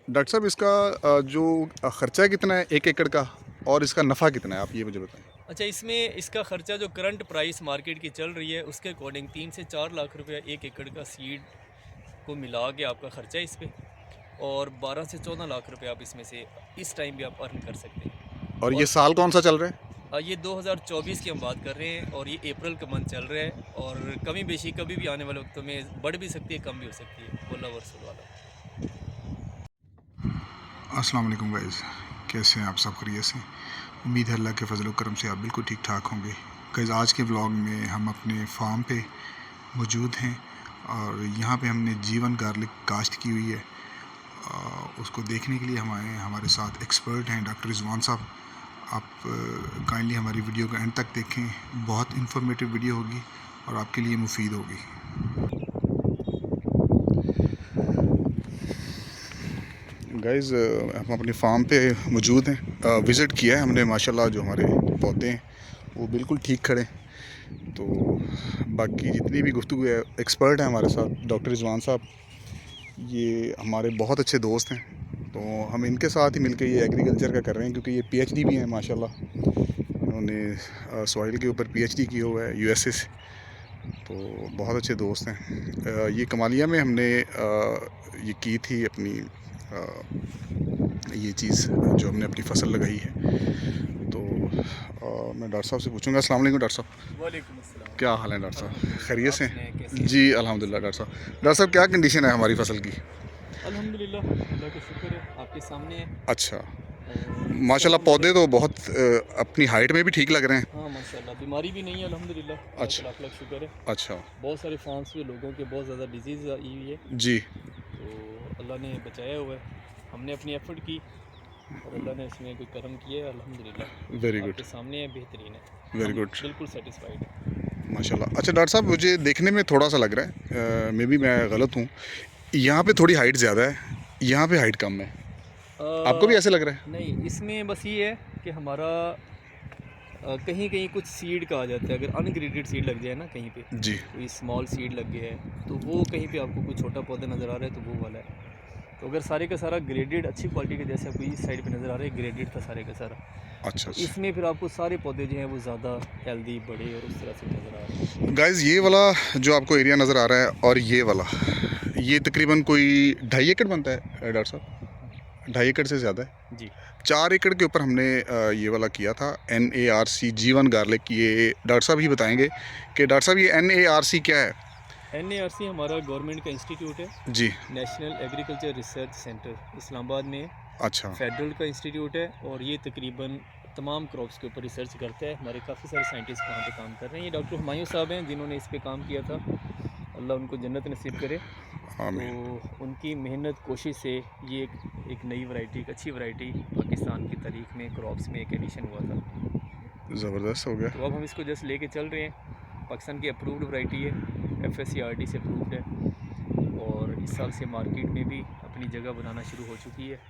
Doctor साहब इसका जो ख़र्चा कितना है 1 एकड़ का और इसका नफ़ा कितना है? आप ये मुझे बताएँ। अच्छा, इसमें इसका ख़र्चा जो करंट प्राइस मार्केट की चल रही है उसके अकॉर्डिंग 3 से 4 लाख रुपए 1 एकड़ का सीड को मिला के आपका ख़र्चा है इस पे, और 12 से 14 लाख रुपए आप इसमें से इस टाइम भी आप अर्न कर सकते हैं। और ये और साल कौन-सा चल रहा है? ये 2024 की हम बात कर रहे हैं और ये अप्रैल का मंथ चल रहा है, और कमी बेशी कभी भी आने वाले वक्तों में बढ़ भी सकती है, कम भी हो सकती है। वल्लाह व रसूल वाला। अस्सलाम वालेकुम गाइस, कैसे हैं आप सब? खैरियत से? उम्मीद है अल्लाह के फजल करम से आप बिल्कुल ठीक ठाक होंगे। गाइस, आज के व्लॉग में हम अपने फार्म पे मौजूद हैं और यहाँ पे हमने जीवन गार्लिक काश्त की हुई है। उसको देखने के लिए हम आए हैं। हमारे साथ एक्सपर्ट हैं डॉक्टर रिजवान साहब। आप काइंडली हमारी वीडियो का एंड तक देखें, बहुत इंफॉर्मेटिव वीडियो होगी और आपके लिए मुफीद होगी। गाइज़, हम अपनी फार्म पे मौजूद हैं। विज़िट किया है हमने, माशाल्लाह जो हमारे पौधे हैं वो बिल्कुल ठीक खड़े हैं। तो बाकी जितनी भी गुफ्तगू है, एक्सपर्ट हैं हमारे साथ डॉक्टर रिजवान साहब। ये हमारे बहुत अच्छे दोस्त हैं, तो हम इनके साथ ही मिलकर ये एग्रीकल्चर का कर रहे हैं, क्योंकि ये पीएचडी भी हैं माशाल्लाह। इन्होंने सॉइल के ऊपर पीएचडी किया हुआ है यूएसए से। तो बहुत अच्छे दोस्त हैं। ये कमालिया में हमने ये की थी अपनी ये चीज़ जो हमने अपनी फ़सल लगाई है। तो मैं डॉक्टर साहब से पूछूंगा। अस्सलाम वालेकुम डॉक्टर साहब। वालेकुम अस्सलाम। क्या हाल है डॉक्टर साहब? खैरियत आप से? सुनाएं, कैसे हैं? जी अल्हम्दुलिल्लाह। डॉक्टर साहब क्या कंडीशन है हमारी फ़सल की? अल्हम्दुलिल्लाह, अल्लाह का शुक्र है, आपके सामने है। अच्छा, और माशाल्लाह सब पौधे हमारे, तो बहुत अपनी हाइट में भी ठीक लग रहे हैं। हाँ माशाल्लाह, बीमारी भी नहीं है अल्हम्दुलिल्लाह, अल्लाह का अच्छा। लाख लाख शुक्र है। अच्छा। बहुत सारे फार्म्स पे लोगों के बहुत ज़्यादा डिजीज़ आई हुई है, जी। तो अल्लाह ने बचाया हुआ है। हमने अपनी एफर्ट की और अल्लाह ने इसमें कोई करम किया है वेरी अल्हम्दुलिल्लाह। गुड। आपके सामने है, बेहतरीन है। वेरी हम गुड। बिल्कुल सेटिस्फाइड हैं। माशाल्लाह। अच्छा डॉक्टर साहब, मुझे देखने में थोड़ा सा लग रहा है, मे बी मैं गलत हूँ, यहाँ पे थोड़ी हाइट ज़्यादा है, यहाँ पे हाइट कम है। आपको भी ऐसे लग रहा है? नहीं, इसमें बस ये है कि हमारा कहीं कहीं कुछ सीड का आ जाता है। अगर अनग्रेडेड सीड लग जाए ना कहीं पे, जी। कोई स्मॉल सीड लग गया है, तो वो कहीं पे आपको कोई छोटा पौधा नज़र आ रहा है तो वो वाला है। तो अगर सारे का सारा ग्रेडेड अच्छी क्वालिटी का, जैसे आपको इस साइड पे नज़र आ रहा है ग्रेडेड था सारे का सारा, अच्छा तो अच्छा। इसमें फिर आपको सारे पौधे जो हैं वो ज़्यादा हेल्दी, बड़े और उस तरह से नज़र आ रहे हैं। गाइस, ये वाला जो आपको एरिया नज़र आ रहा है और ये वाला, ये तकरीबन कोई 2.5 एकड़ बनता है डॉक्टर साहब? 2.5 एकड़ से ज़्यादा है। जी। 4 एकड़ के ऊपर हमने ये वाला किया था NARC जीवन गार्लिक। ये डॉक्टर साहब ही बताएंगे कि डॉक्टर साहब ये NARC क्या है? NARC हमारा गवर्नमेंट का इंस्टीट्यूट है, जी। National agriculture research centre, Islamabad में है। अच्छा। फेडरल का इंस्टीट्यूट है और ये तकरीबन तमाम क्रॉप्स के ऊपर रिसर्च करता है। हमारे काफ़ी सारे साइंटिस्ट वहाँ पे काम कर रहे हैं। ये डॉक्टर हुमायूं साहब हैं जिन्होंने इस पे काम किया था, अल्लाह उनको जन्नत नसीब करे। तो आमीन। उनकी मेहनत कोशिश से ये एक नई वैरायटी, एक अच्छी वैरायटी पाकिस्तान की तारीख में क्रॉप्स में एक एडिशन हुआ था। ज़बरदस्त हो गया। तो अब हम इसको जस्ट लेके चल रहे हैं। पाकिस्तान की अप्रूव्ड वैरायटी है, FSCRT से अप्रूव्ड है, और इस साल से मार्केट में भी अपनी जगह बनाना शुरू हो चुकी है।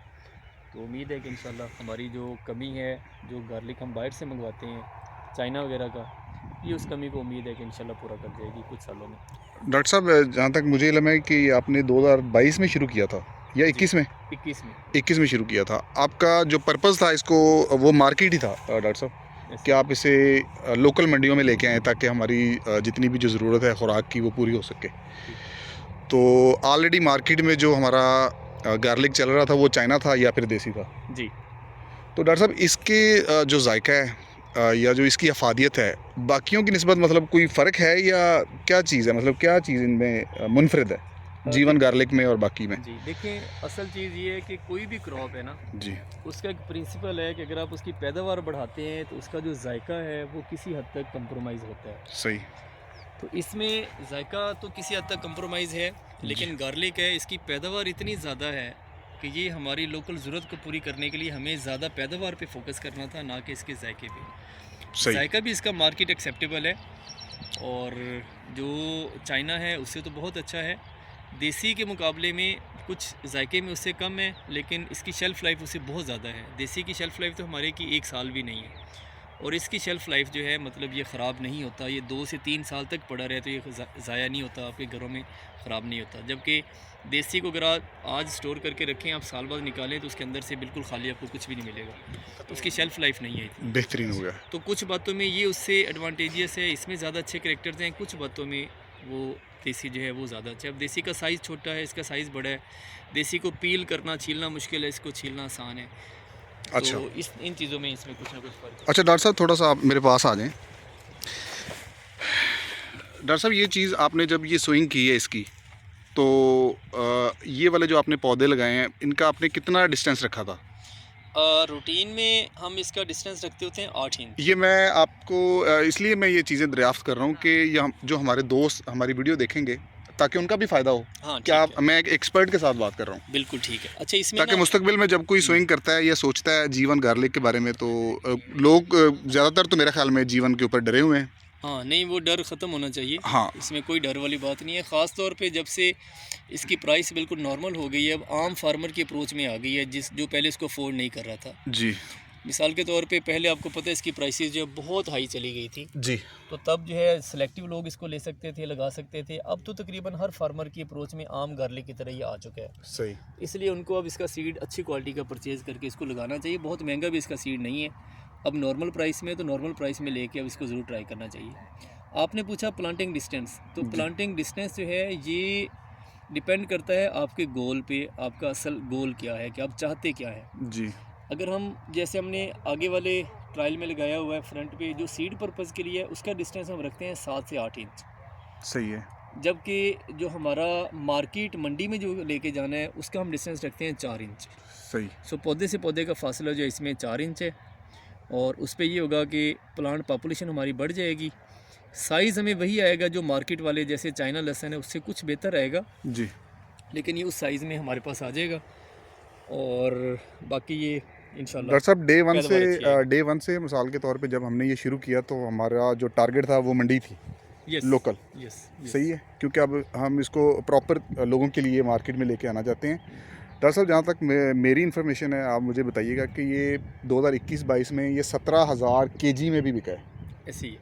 तो उम्मीद है कि इंशाल्लाह हमारी जो कमी है, जो गार्लिक हम बाहर से मंगवाते हैं चाइना वगैरह का, ये उस कमी को उम्मीद है कि इंशाल्लाह पूरा कर जाएगी कुछ सालों में। डॉक्टर साहब, जहाँ तक मुझे इल्म है कि आपने 2022 में शुरू किया था या जी, 21 में? 21 में। 21 में शुरू किया था। आपका जो पर्पज़ था इसको, वो मार्केट ही था डॉक्टर साहब, कि ऐसे आप इसे लोकल मंडियों में लेके आएँ ताकि हमारी जितनी भी जो ज़रूरत है खुराक की वो पूरी हो सके। जी। तो ऑलरेडी मार्केट में जो हमारा गार्लिक चल रहा था वो चाइना था या फिर देसी था? जी। तो डॉक्टर साहब, इसके जो जायका है या जो इसकी अफादियत है बाकियों की निस्बत, मतलब कोई फ़र्क है या क्या चीज़ है, मतलब क्या चीज़ इनमें मुनफरिद है जीवन देखिए, गार्लिक में और बाकी में? जी देखिए, असल चीज़ ये है कि कोई भी क्रॉप है ना, जी। उसका एक प्रिंसिपल है कि अगर आप उसकी पैदावार बढ़ाते हैं तो उसका जो जायका है वो किसी हद तक कंप्रोमाइज़ होता है। सही। तो इसमें जायका तो किसी हद तक कंप्रोमाइज़ है, जी। लेकिन गार्लिक है, इसकी पैदावार इतनी ज़्यादा है कि ये हमारी लोकल ज़रूरत को पूरी करने के लिए हमें ज़्यादा पैदावार पे फोकस करना था, ना कि इसके जायके पे। सही। जायका भी इसका मार्केट एक्सेप्टेबल है, और जो चाइना है उससे तो बहुत अच्छा है। देसी के मुकाबले में कुछ जायके में उससे कम है, लेकिन इसकी शेल्फ़ लाइफ उससे बहुत ज़्यादा है। देसी की शेल्फ़ लाइफ तो हमारे की 1 साल भी नहीं है, और इसकी शेल्फ़ लाइफ जो है मतलब ये ख़राब नहीं होता, ये 2 से 3 साल तक पड़ा रहे तो ये ज़ाया नहीं होता, आपके घरों में ख़राब नहीं होता। जबकि देसी को अगर आप आज स्टोर करके रखें, आप साल बाद निकालें तो उसके अंदर से बिल्कुल खाली आपको कुछ भी नहीं मिलेगा, तो उसकी शेल्फ़ लाइफ नहीं है इतनी। बेहतरीन हो गया। तो कुछ बातों में ये उससे एडवांटेजियस है, इसमें ज़्यादा अच्छे करैक्टर्स हैं, कुछ बातों में वो देसी जो है वो ज़्यादा अच्छा है। अब देसी का साइज़ छोटा है, इसका साइज़ बड़ा है, देसी को पील करना छीलना मुश्किल है, इसको छीलना आसान है। अच्छा, तो इस इन चीज़ों में इसमें कुछ ना कुछ फ़र्क है। अच्छा डॉक्टर साहब थोड़ा सा आप मेरे पास आ जाएं। डॉक्टर साहब ये चीज़ आपने जब ये सोइंग की है इसकी, तो ये वाले जो आपने पौधे लगाए हैं इनका आपने कितना डिस्टेंस रखा था? रूटीन में हम इसका डिस्टेंस रखते होते हैं 8 इंच। ये मैं आपको इसलिए मैं ये चीज़ें दरियाफ्त कर रहा हूँ कि ये जो हमारे दोस्त हमारी वीडियो देखेंगे ताकि उनका भी फ़ायदा हो। हाँ, क्या ठीक आप, मैं एक एक्सपर्ट के साथ बात कर रहा हूँ, बिल्कुल ठीक है। अच्छा इसमें ताकि ना मुस्तकबिल में जब कोई सोइंग करता है या सोचता है जीवन गार्लिक के बारे में, तो लोग ज़्यादातर तो मेरे ख्याल में जीवन के ऊपर डरे हुए हैं। हाँ, नहीं वो डर ख़त्म होना चाहिए। हाँ, इसमें कोई डर वाली बात नहीं है, ख़ास तौर पे जब से इसकी प्राइस बिल्कुल नॉर्मल हो गई है, अब आम फार्मर की अप्रोच में आ गई है, जो पहले इसको अफोर्ड नहीं कर रहा था। जी मिसाल के तौर पे पहले आपको पता है इसकी प्राइसेस जो है बहुत हाई चली गई थी, जी, तो तब जो है सिलेक्टिव लोग इसको ले सकते थे, लगा सकते थे। अब तो तकरीबन हर फार्मर की अप्रोच में आम गार्लिक की तरह ये आ चुका है, सही, इसलिए उनको अब इसका सीड अच्छी क्वालिटी का परचेज़ करके इसको लगाना चाहिए। बहुत महंगा भी इसका सीड नहीं है, अब नॉर्मल प्राइस में, तो नॉर्मल प्राइस में लेके अब इसको ज़रूर ट्राई करना चाहिए। आपने पूछा प्लांटिंग डिस्टेंस, तो प्लांटिंग डिस्टेंस जो है ये डिपेंड करता है आपके गोल पे, आपका असल गोल क्या है कि आप चाहते क्या है। जी अगर हम जैसे हमने आगे वाले ट्रायल में लगाया हुआ है फ्रंट पे जो सीड पर्पज़ के लिए है, उसका डिस्टेंस हम रखते हैं 7 से 8 इंच, सही है, जबकि जो हमारा मार्केट मंडी में जो लेके जाना है उसका हम डिस्टेंस रखते हैं 4 इंच। सही, सो पौधे से पौधे का फासला जो है इसमें 4 इंच है, और उस पर ये होगा कि प्लांट पॉपुलेशन हमारी बढ़ जाएगी, साइज़ हमें वही आएगा जो मार्केट वाले जैसे चाइना लहसन है उससे कुछ बेहतर आएगा, जी लेकिन ये उस साइज़ में हमारे पास आ जाएगा। और बाकी ये इंशाल्लाह डॉक्टर साहब पैदावार डे वन से मिसाल के तौर पे जब हमने ये शुरू किया तो हमारा जो टारगेट था वो मंडी थी, यस लोकल, यस सही है, क्योंकि अब हम इसको प्रॉपर लोगों के लिए मार्केट में लेके आना चाहते हैं। डॉक्टर साहब जहाँ तक मेरी इन्फॉर्मेशन है, आप मुझे बताइएगा कि ये 2021-22 में ये 17,000 केजी में भी बिका है, ऐसे ही है,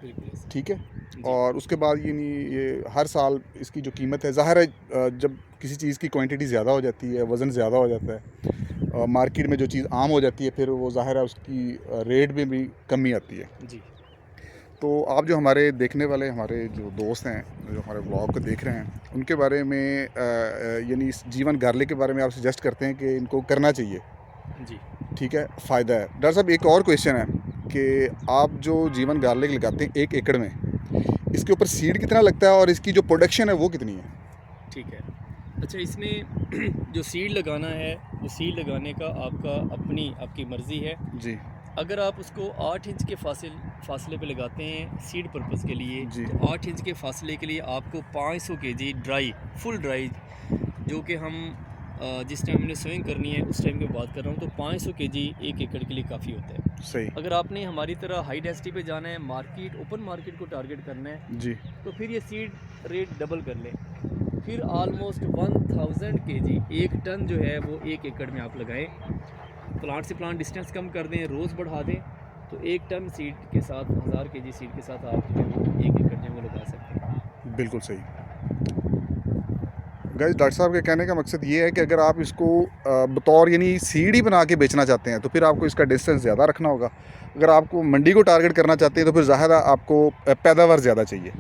बिल्कुल ऐसे। ठीक है। और उसके बाद ये नहीं, ये हर साल इसकी जो कीमत है, ज़ाहिर है जब किसी चीज़ की क्वांटिटी ज़्यादा हो जाती है, वज़न ज़्यादा हो जाता है, मार्केट में जो चीज़ आम हो जाती है, फिर वो ज़ाहिर है उसकी रेट में भी कमी आती है। जी तो आप जो हमारे देखने वाले हमारे जो दोस्त हैं, जो हमारे ब्लॉग को देख रहे हैं, उनके बारे में यानी इस जीवन गार्लिक के बारे में आप सजेस्ट करते हैं कि इनको करना चाहिए, जी ठीक है, फ़ायदा है। डॉक्टर साहब एक और क्वेश्चन है कि आप जो जीवन गार्लिक लगाते हैं 1 एकड़ में, इसके ऊपर सीड कितना लगता है और इसकी जो प्रोडक्शन है वो कितनी है? ठीक है। अच्छा इसमें जो सीड लगाना है, वो सीड लगाने का आपकी मर्ज़ी है। जी अगर आप उसको 8 इंच के फासले पे लगाते हैं सीड पर्पज़ के लिए, जी, तो 8 इंच के फासले के लिए आपको 500 केजी ड्राई, फुल ड्राई, जो कि हम जिस टाइम हमने सोइंग करनी है उस टाइम की बात कर रहा हूँ, तो 500 केजी 1 एकड़ के लिए काफ़ी होता है। सही, अगर आपने हमारी तरह हाई डेंसिटी पे जाना है, मार्केट ओपन मार्केट को टारगेट करना है, जी तो फिर ये सीड रेट डबल कर लें, फिर ऑलमोस्ट 1000 केजी 1 टन जो है वो 1 एकड़ में आप लगाएं। प्लांट से प्लांट डिस्टेंस कम कर दें, रोज़ बढ़ा दें, तो 1 टन सीड के साथ 1000 केजी सीड के साथ आप जो है वो 1 एकड़ जो है वो लगा सकते हैं। बिल्कुल सही। गाइस डॉक्टर साहब के कहने का मकसद ये है कि अगर आप इसको बतौर यानी सीड ही बना के बेचना चाहते हैं तो फिर आपको इसका डिस्टेंस ज़्यादा रखना होगा। अगर आपको मंडी को टारगेट करना चाहते हैं तो फिर ज़ाहिर है आपको पैदावार ज़्यादा चाहिए,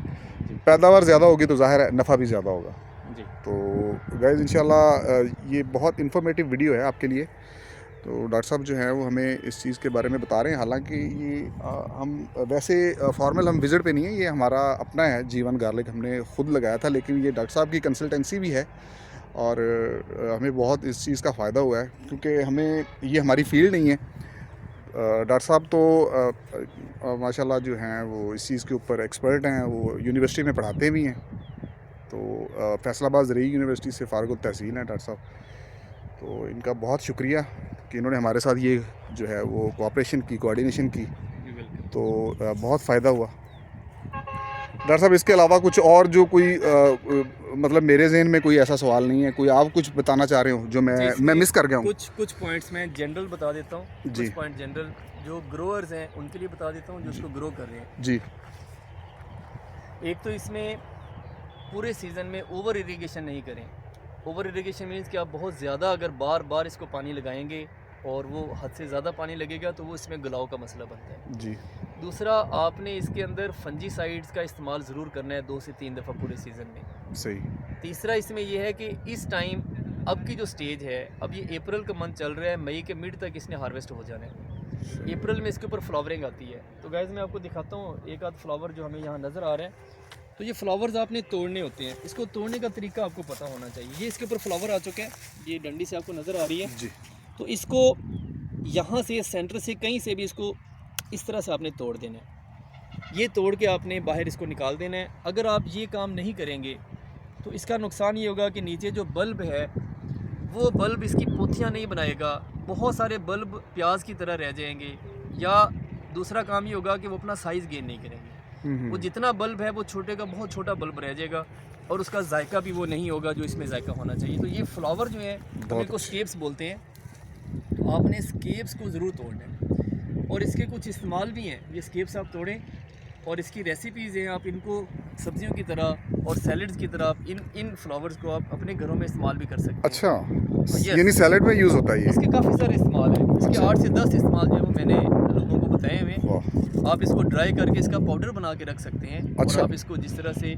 पैदावार ज़्यादा होगी तो ज़ाहिर है नफ़ा भी ज़्यादा होगा। जी तो गाइस इंशाल्लाह ये बहुत इन्फॉर्मेटिव वीडियो है आपके लिए। तो डॉक्टर साहब जो हैं वो हमें इस चीज़ के बारे में बता रहे हैं, हालांकि ये हम वैसे फॉर्मल हम विज़िट पे नहीं है, ये हमारा अपना है जीवन गार्लिक, हमने ख़ुद लगाया था, लेकिन ये डॉक्टर साहब की कंसल्टेंसी भी है और हमें बहुत इस चीज़ का फ़ायदा हुआ है, क्योंकि हमें ये हमारी फील्ड नहीं है। डॉक्टर साहब तो माशाल्लाह जो हैं वो इस चीज़ के ऊपर एक्सपर्ट हैं, वो यूनिवर्सिटी में पढ़ाते भी हैं। तो फैसलाबाद ज़रूरी यूनिवर्सिटी से फ़ारिग तहसील हैं डॉक्टर साहब। तो इनका बहुत शुक्रिया कि इन्होंने हमारे साथ ये जो है वो कोऑपरेशन की, कोऑर्डिनेशन की, तो बहुत फ़ायदा हुआ। डॉक्टर साहब इसके अलावा कुछ और जो कोई मतलब मेरे जहन में कोई ऐसा सवाल नहीं है, कोई आप कुछ बताना चाह रहे हो जो मैं मिस कर गया हूँ? कुछ पॉइंट्स मैं जनरल बता देता हूँ। जी। कुछ पॉइंट जनरल जो ग्रोअर्स हैं उनके लिए बता देता हूँ, जो इसको ग्रो कर रहे हैं। जी। एक तो इसमें पूरे सीज़न में ओवर इरिगेशन नहीं करें। ओवर इरिगेशन मीन्स कि आप बहुत ज़्यादा अगर बार बार इसको पानी लगाएंगे और वो हद से ज़्यादा पानी लगेगा तो वो इसमें गुलाव का मसला बनता है। जी। दूसरा, आपने इसके अंदर फंजीसाइड्स का इस्तेमाल ज़रूर करना है 2 से 3 दफ़ा पूरे सीज़न में। सही। तीसरा इसमें यह है कि इस टाइम अब की जो स्टेज है, अब ये अप्रैल का मंथ चल रहा है, मई के मिड तक इसने हार्वेस्ट हो जाना है। अप्रैल में इसके ऊपर फ्लावरिंग आती है। तो गाइस मैं आपको दिखाता हूँ एक आध फ्लावर जो हमें यहाँ नज़र आ रहा है। तो ये फ्लावर्स आपने तोड़ने होते हैं, इसको तोड़ने का तरीका आपको पता होना चाहिए। ये इसके ऊपर फ्लावर आ चुके हैं, ये डंडी से आपको नज़र आ रही है जी। तो इसको यहाँ से सेंटर से कहीं से भी इसको इस तरह से आपने तोड़ देना है। ये तोड़ के आपने बाहर इसको निकाल देना है। अगर आप ये काम नहीं करेंगे तो इसका नुकसान ये होगा कि नीचे जो बल्ब है वो बल्ब इसकी पोथियाँ नहीं बनाएगा, बहुत सारे बल्ब प्याज की तरह रह जाएंगे। या दूसरा काम ये होगा कि वो अपना साइज़ गेन नहीं करेंगे। वो जितना बल्ब है वो छोटे का बहुत छोटा बल्ब रह जाएगा और उसका जायका भी वो नहीं होगा जो इसमें जायका होना चाहिए। तो ये फ्लावर जो है हम इनको स्केप्स बोलते हैं, तो आपने स्केप्स को ज़रूर तोड़ना है। और इसके कुछ इस्तेमाल भी हैं, ये स्केप्स आप तोड़ें और इसकी रेसिपीज़ हैं, आप इनको सब्जियों की तरह और सैलड्स की तरह इन फ्लावर्स को आप अपने घरों में इस्तेमाल भी कर सकते हैं। अच्छा, यानी सैलेड में यूज़ होता है ये? इसके काफ़ी सारे इस्तेमाल हैं, इसके 8 से 10 इस्तेमाल जो है वो मैंने लोगों को बताए हुए हैं। आप इसको ड्राई करके इसका पाउडर बना के रख सकते हैं। अच्छा। और आप इसको जिस तरह से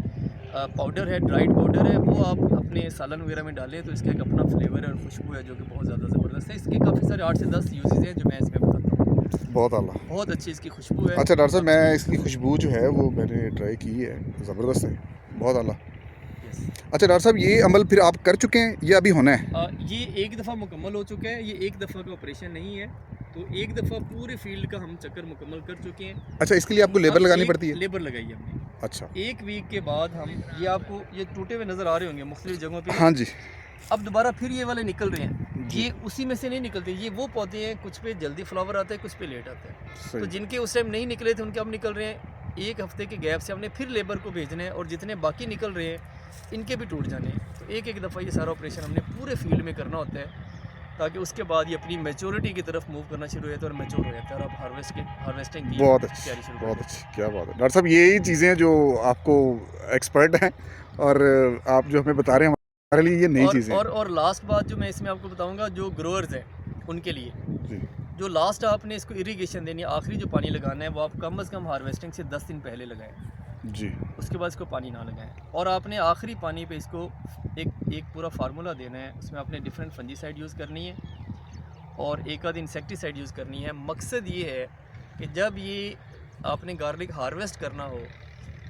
पाउडर है, ड्राइड पाउडर है, वो आप अपने सालन वगैरह में डालें तो इसका एक अपना फ्लेवर है और खुशबू है जो कि बहुत ज़्यादा ज़बरदस्त है। इसके काफ़ी सारे 8 से 10 यूजेस हैं जो मैं इसमें बताता हूँ। बहुत आला, बहुत अच्छी इसकी खुशबू है। अच्छा डॉक्टर साहब, मैं इसकी खुशबू जो है वो मैंने ट्राई की है, ज़बरदस्त है, बहुत आला। अच्छा डॉक्टर साहब, ये अमल फिर आप कर चुके हैं या अभी होना है? ये एक दफ़ा मुकम्मल हो चुका है, ये एक दफ़ा का ऑपरेशन नहीं है। तो एक दफ़ा पूरे फील्ड का हम चक्कर मुकम्मल कर चुके हैं। अच्छा, इसके लिए आपको लेबर लगानी पड़ती है? लेबर लगाई है हमने। अच्छा। एक वीक के बाद हम ये आपको ये टूटे हुए नज़र आ रहे होंगे मुख्तलिफ जगहों पे। हाँ जी। अब दोबारा फिर ये वाले निकल रहे हैं। ये उसी में से नहीं निकलते, ये वो पौधे हैं कुछ पे जल्दी फ्लावर आता है, कुछ पे लेट आता है। तो जिनके उस टाइम नहीं निकले थे उनके अब निकल रहे हैं। एक हफ्ते के गैप से हमने फिर लेबर को भेजना है और जितने बाकी निकल रहे हैं इनके भी टूट जाने हैं। तो एक एक दफ़ा ये सारा ऑपरेशन हमने पूरे फील्ड में करना होता है ताकि उसके बाद ये अपनी मैच्योरिटी की तरफ मूव करना शुरू होता है और मैच्योर हो जाता है और आप हार्वेस्टिंग की बहुत अच्छी, तैयारी शुरू बहुत अच्छी, क्या बात है डॉक्टर साहब। यही चीज़ें जो आपको एक्सपर्ट हैं और आप जो हमें बता रहे हैं हमारे लिए ये नई चीज़ें। और लास्ट बात जो मैं इसमें आपको बताऊंगा, जो ग्रोअर्स हैं उनके लिए जी। जो लास्ट आपने इसको इरिगेशन देनी है, आखिरी जो पानी लगाना है वो आप कम से कम हार्वेस्टिंग से 10 दिन पहले लगाएं जी। उसके बाद इसको पानी ना लगाएं। और आपने आखिरी पानी पे इसको एक पूरा फार्मूला देना है, उसमें आपने डिफरेंट फंजीसाइड यूज़ करनी है और एक आध इंसेक्टिसाइड यूज़ करनी है। मकसद ये है कि जब ये आपने गार्लिक हार्वेस्ट करना हो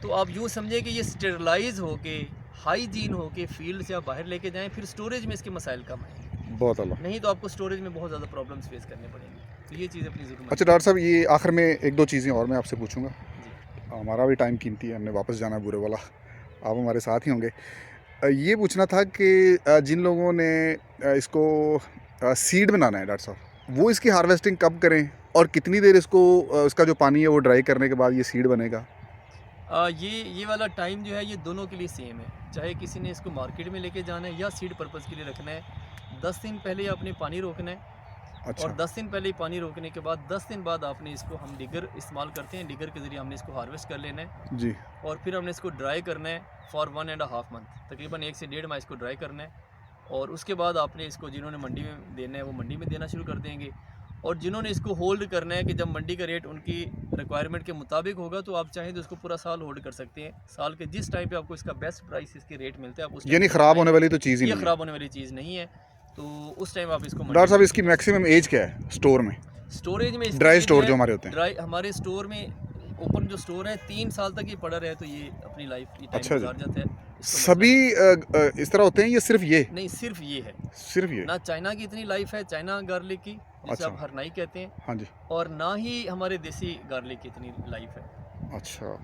तो आप यूँ समझे कि ये स्टेरलाइज हो के हाइजीन हो के फील्ड से आप बाहर लेके जाएं, फिर स्टोरेज में इसके मसाइल कम आएँ। बहुत आला। नहीं तो आपको स्टोरेज में बहुत ज़्यादा प्रॉब्लम्स फेस करने पड़ेंगे। तो ये चीज़ अपनी ज़रूर। अच्छा डॉक्टर साहब, ये आखिर में एक दो चीज़ें और मैं आपसे पूछूंगा। जी। हमारा भी टाइम कीमती है, हमने वापस जाना है बुरे वाला, आप हमारे साथ ही होंगे। ये पूछना था कि जिन लोगों ने इसको सीड बनाना है डॉक्टर साहब, वो इसकी हार्वेस्टिंग कब करें और कितनी देर इसको इसका जो पानी है वो ड्राई करने के बाद ये सीड बनेगा? ये वाला टाइम जो है ये दोनों के लिए सेम है। चाहे किसी ने इसको मार्केट में लेके जाना है या सीड पर्पज़ के लिए रखना है, 10 दिन पहले आपने पानी रोकना है। अच्छा। और 10 दिन पहले ही पानी रोकने के बाद 10 दिन बाद आपने इसको, हम डिगर इस्तेमाल करते हैं, डिगर के ज़रिए हमने इसको हार्वेस्ट कर लेना है जी। और फिर हमने इसको ड्राई करना है फॉर 1.5 मंथ, तकरीबन 1 से 1.5 माह इसको ड्राई करना है। और उसके बाद आपने इसको, जिन्होंने मंडी में देना है वो मंडी में देना शुरू कर देंगे और जिन्होंने इसको होल्ड करना है कि जब मंडी का रेट उनकी रिक्वायरमेंट के मुताबिक होगा तो आप चाहें तो इसको पूरा साल होल्ड कर सकते हैं। साल के जिस टाइम पे आपको इसका बेस्ट प्राइस इसके रेट मिलते हैं आप उस यानी ख़राब होने वाली तो चीज़ ही ये नहीं है। ख़राब होने वाली चीज़ नहीं है। तो उस टाइम आप इसको डॉक्टर साहब, इसकी मैक्सिमम एज क्या है स्टोर में? स्टोरेज में ड्राई स्टोर जो हमारे होते हैं। ड्राई हमारे स्टोर में ओपन जो स्टोर है 3 साल तक ये पड़ा रहे तो ये अपनी लाइफ की टाइम अच्छा गुजार जाता है। इसको सभी इस तरह होते हैं या सिर्फ ये? नहीं, सिर्फ ये है। सिर्फ ये? ना चाइना की इतनी लाइफ है, चाइना गार्लिक की जिसे अच्छा। आप हरनाई कहते हैं, हाँ जी। और ना ही हमारे देसी गार्लिक की इतनी लाइफ है। अच्छा,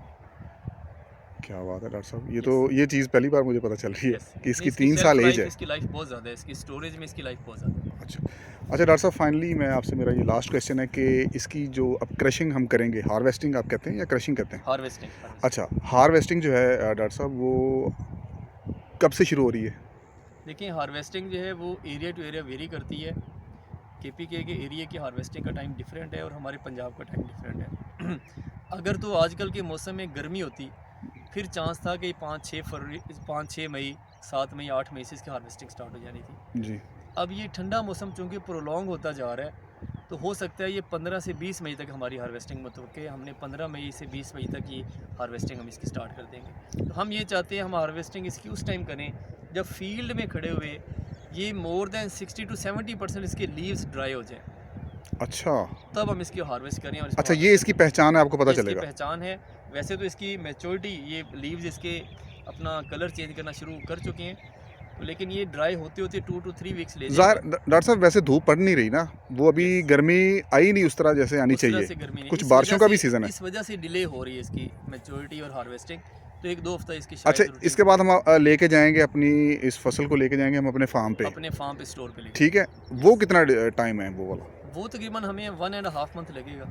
क्या बात है डॉक्टर साहब, ये तो ये चीज़ पहली बार मुझे पता चल रही है कि इसकी 3 साल एज है। इसकी लाइफ बहुत ज़्यादा है, इसकी स्टोरेज में इसकी लाइफ बहुत ज़्यादा है। अच्छा अच्छा डॉक्टर साहब, फाइनली मैं आपसे, मेरा ये लास्ट क्वेश्चन है कि इसकी जो अब क्रशिंग हम करेंगे, हार्वेस्टिंग आप कहते हैं या क्रशिंग कहते हैं? हार्वेस्टिंग। अच्छा, हार्वेस्टिंग जो है डॉक्टर साहब वो कब से शुरू हो रही है? देखिए, हार्वेस्टिंग जो है वो एरिया टू एरिया वेरी करती है KPK के एरिया की हार्वेस्टिंग का टाइम डिफरेंट है और हमारे पंजाब का टाइम डिफरेंट है। अगर तो आजकल के मौसम में गर्मी होती, फिर चांस था कि 5-6 फरवरी 5-6 मई 7 मई 8 मई से इसकी हार्वेस्टिंग स्टार्ट हो जानी थी। जी। अब ये ठंडा मौसम चूँकि प्रोलॉन्ग होता जा रहा है, तो हो सकता है ये 15 से 20 मई तक हमारी हार्वेस्टिंग मुतवक्के, हमने 15 मई से 20 मई तक ये हार्वेस्टिंग हम इसकी स्टार्ट कर देंगे। तो हम ये चाहते हैं हम हार्वेस्टिंग इसकी उस टाइम करें जब फील्ड में खड़े हुए ये मोर देन 60 to 70% इसके लीव्स ड्राई हो जाएँ, अच्छा। तब हम इसकी हार्वेस्ट करें। और इसको अच्छा, ये इसकी पहचान है, आपको पता इसकी चलेगा। पहचान है। वैसे तो इसकी मैच्योरिटी, ये लीव्स इसके अपना कलर चेंज करना शुरू कर चुके हैं, तो लेकिन ये ड्राई होते होते 2 to 3 वीक्स ले ज़ाहिर जाएंगे। डॉक्टर साहब वैसे धूप पड़ नहीं रही ना, वो अभी गर्मी आई नहीं उस तरह जैसे आनी उस तरह चाहिए, से गर्मी नहीं, कुछ इस बारिशों वजह का भी से- सीज़न है। इस वजह से डिले हो रही है इसकी मैच्योरिटी और हार्वेस्टिंग, तो 1-2 हफ्ता इसकी अच्छा, शायद इसके बाद हम लेके जाएंगे अपनी इस फसल को लेके जाएंगे हम अपने फार्म पे, अपने फार्म पे स्टोर पे लेके। ठीक है। वो कितना टाइम है वो वाला? वो तकरीबन हमें 1.5 मंथ लगेगा,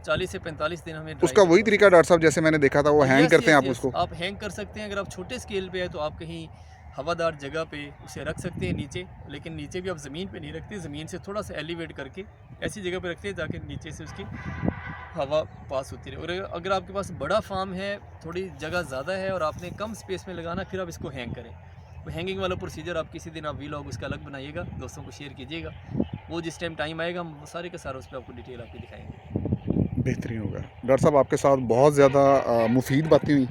40 से 45 दिन हमें dry उसका वही करना तरीका डॉक्टर साहब जैसे मैंने देखा था, वो हैंग Yes, करते हैं yes, आप yes, उसको? आप हैंग कर सकते हैं। अगर आप छोटे स्केल पे है तो आप कहीं हवादार जगह पे उसे रख सकते हैं नीचे, लेकिन नीचे भी आप ज़मीन पे नहीं रखते, ज़मीन से थोड़ा सा एलिवेट करके ऐसी जगह पे रखते हैं ताकि नीचे से उसकी हवा पास होती रहे। और अगर आपके पास बड़ा फार्म है, थोड़ी जगह ज़्यादा है और आपने कम स्पेस में लगाना, फिर आप इसको हैंग करें। वो हैंगिंग वाला प्रोसीजर आप किसी दिन आप वीलॉग उसका अलग बनाइएगा, दोस्तों को शेयर कीजिएगा। वो जिस टाइम टाइम आएगा हम वो सारे के सारे उस पर आपको डिटेल आपको दिखाएंगे। बेहतरीन होगा डॉक्टर साहब, आपके साथ बहुत ज़्यादा मुफीद बातें हुई।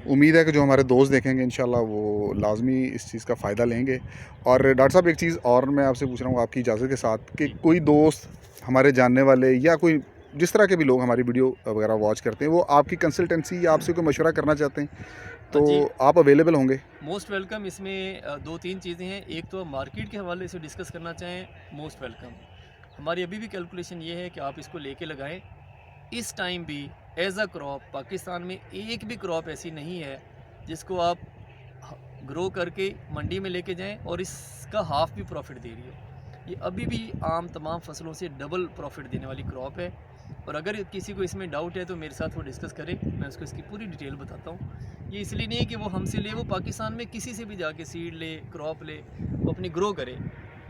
उम्मीद है कि जो हमारे दोस्त देखेंगे इंशाल्लाह वो लाजमी इस चीज़ का फ़ायदा लेंगे। और डॉक्टर साहब एक चीज़ और मैं आपसे पूछ रहा हूँ आपकी इजाज़त के साथ, कि कोई दोस्त हमारे जानने वाले या कोई जिस तरह के भी लोग हमारी वीडियो वगैरह वॉच करते हैं, वो आपकी कंसल्टेंसी या आपसे कोई मशवरा करना चाहते हैं तो जी। आप अवेलेबल होंगे? Most welcome. इसमें 2-3 चीज़ें हैं। एक तो मार्केट के हवाले से डिस्कस करना चाहें, मोस्ट वेलकम। हमारी अभी भी कैलकुलेशन ये है कि आप इसको लेके लगाएं। इस टाइम भी एज अ क्रॉप पाकिस्तान में एक भी क्रॉप ऐसी नहीं है जिसको आप ग्रो करके मंडी में लेके जाएं और इसका हाफ भी प्रॉफिट दे रही है। ये अभी भी आम तमाम फसलों से डबल प्रॉफिट देने वाली क्रॉप है। और अगर किसी को इसमें डाउट है तो मेरे साथ वो डिस्कस करे, मैं उसको इसकी पूरी डिटेल बताता हूँ। ये इसलिए नहीं है कि वो हमसे ले, वो पाकिस्तान में किसी से भी जाके सीड ले, क्रॉप ले, वो अपनी ग्रो करे।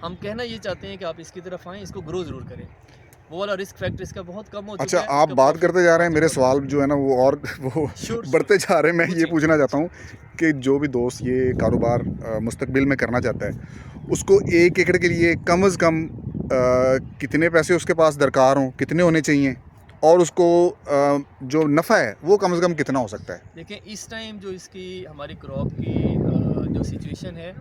हम कहना ये चाहते हैं कि आप इसकी तरफ आएँ, इसको ग्रो ज़रूर करें। वो वाला रिस्क फैक्टर इसका बहुत कम हो चुका अच्छा, है। आप इसका बात profit करते जा रहे हैं, मेरे बहुत सवाल जो है ना वो और वो Sure, बढ़ते जा रहे हैं। मैं ये पूछिए। पूछना चाहता हूँ कि जो भी दोस्त ये कारोबार मुस्तकबिल में करना चाहता है, उसको 1 एकड़ के लिए कम से कम कितने पैसे उसके पास दरकार हों, कितने होने चाहिए, और उसको जो नफ़ा है वो कम से कम कितना हो सकता है? देखें, इस टाइम जो इसकी हमारी क्रॉप की जो सिचुएशन है,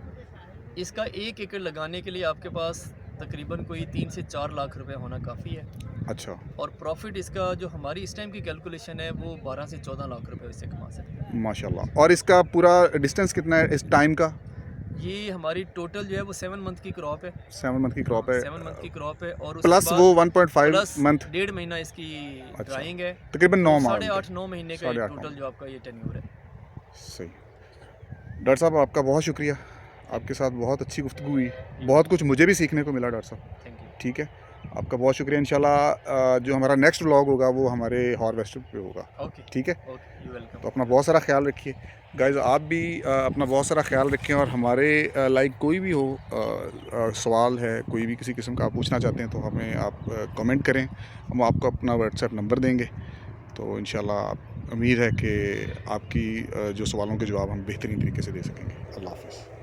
इसका 1 एकड़ लगाने के लिए आपके पास तकरीबन कोई 3 से 4 लाख रुपए होना काफ़ी है। अच्छा, और प्रॉफिट इसका जो हमारी इस टाइम की कैलकुलेशन है वो 12 से 14 लाख रुपए इससे कमा सकते हैं। माशाल्लाह। और इसका पूरा डिस्टेंस कितना है इस टाइम का? ये हमारी टोटल जो है वो 7 मंथ की क्रॉप है। 7 मंथ की क्रॉप है, 7 मंथ की क्रॉप है और उसके प्लस बाद वो 1.5 प्लस मंथ, 1.5 महीना इसकी अच्छा, ड्राइंग है। तकरीबन 9 माह। 8.5-9 महीने का 8.5 टोटल जो आपका ये टेन्योर है। सही। डॉक्टर साहब आपका बहुत शुक्रिया, आपके साथ बहुत अच्छी गुफ्तगू हुई, बहुत कुछ मुझे भी सीखने को मिला डॉक्टर साहब। Thank you. ठीक है, आपका बहुत शुक्रिया। इंशाल्लाह जो हमारा नेक्स्ट व्लॉग होगा वो हमारे हार्वेस्टर पे होगा, ओके ठीक है। Okay, you welcome. तो अपना बहुत सारा ख्याल रखिए गाइज़, आप भी अपना बहुत सारा ख्याल रखें। और हमारे लाइक कोई भी हो सवाल है, कोई भी किसी किस्म का आप पूछना चाहते हैं तो हमें आप कमेंट करें, हम आपको अपना व्हाट्सएप नंबर देंगे। तो इंशाल्लाह उम्मीद है कि आपकी जो सवालों के जवाब हम बेहतरीन तरीके से दे सकेंगे। अल्लाह हाफ़िज़।